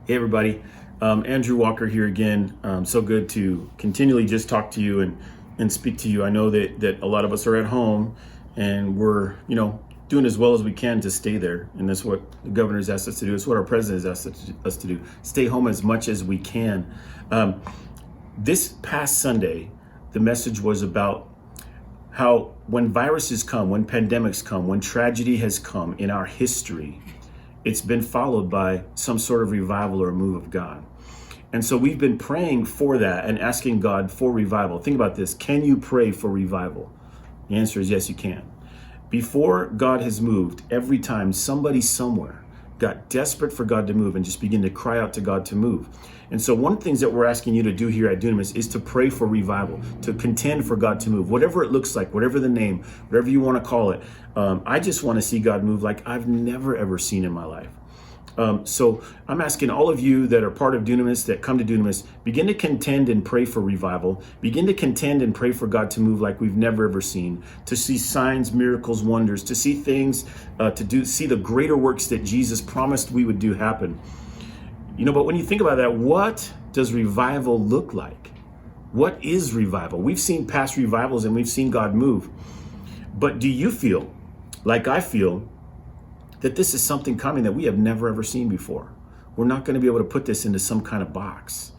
Hey everybody, Andrew Walker here again. So good to continually just talk to you and speak to you. I know that a lot of us are at home and we're, doing as well as we can to stay there. And that's what the governor's asked us to do. It's what our president has asked us to do. Stay home as much as we can. This past Sunday, the message was about how when viruses come, when pandemics come, when tragedy has come in our history, it's been followed by some sort of revival or a move of God. And so we've been praying for that and asking God for revival. Think about this. Can you pray for revival? The answer is yes, you can. Before God has moved, every time somebody somewhere got desperate for God to move and just begin to cry out to God to move. And so one of the things that we're asking you to do here at Dunamis is to pray for revival, to contend for God to move, whatever it looks like, whatever the name, whatever you want to call it. I just want to see God move like I've never, ever seen in my life. So I'm asking all of you that are part of Dunamis, that come to Dunamis, begin to contend and pray for revival. Begin to contend and pray for God to move like we've never ever seen, to see signs, miracles, wonders, to see things, see the greater works that Jesus promised we would do happen. But when you think about that, what does revival look like? What is revival? We've seen past revivals and we've seen God move. But do you feel like I feel that this is something coming that we have never ever seen before? We're not going to be able to put this into some kind of box.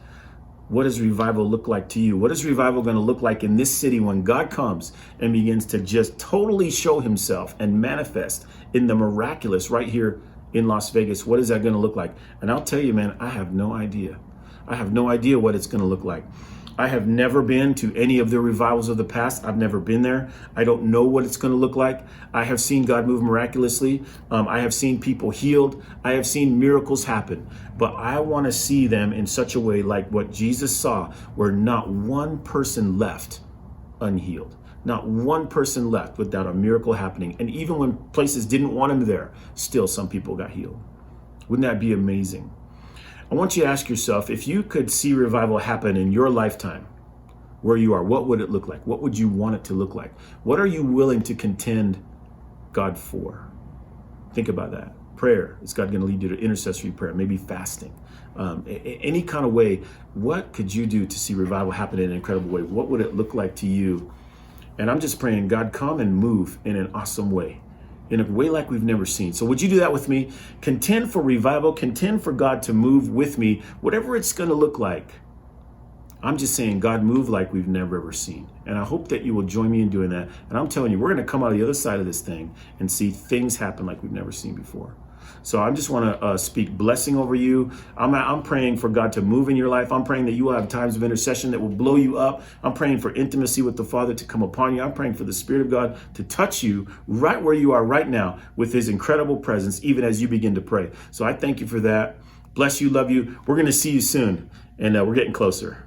What does revival look like to you? What is revival going to look like in this city when God comes and begins to just totally show himself and manifest in the miraculous right here in Las Vegas? What is that going to look like? And I'll tell you, man, I have no idea. I have no idea what it's going to look like. I have never been to any of the revivals of the past. I've never been there. I don't know what it's going to look like. I have seen God move miraculously. I have seen people healed. I have seen miracles happen. But I want to see them in such a way like what Jesus saw, where not one person left unhealed. Not one person left without a miracle happening. And even when places didn't want him there, still some people got healed. Wouldn't that be amazing? I want you to ask yourself, if you could see revival happen in your lifetime, where you are, what would it look like? What would you want it to look like? What are you willing to contend God for? Think about that. Prayer, is God going to lead you to intercessory prayer? Maybe fasting. Any kind of way. What could you do to see revival happen in an incredible way? What would it look like to you? And I'm just praying, God, come and move in an awesome way, in a way like we've never seen. So would you do that with me? Contend for revival, contend for God to move with me, whatever it's going to look like. I'm just saying, God, move like we've never ever seen. And I hope that you will join me in doing that. And I'm telling you, we're going to come out of the other side of this thing and see things happen like we've never seen before. So I just want to speak blessing over you. I'm praying for God to move in your life. I'm praying that you will have times of intercession that will blow you up. I'm praying for intimacy with the Father to come upon you. I'm praying for the Spirit of God to touch you right where you are right now with his incredible presence, even as you begin to pray. So I thank you for that. Bless you, love you. We're going to see you soon, and we're getting closer.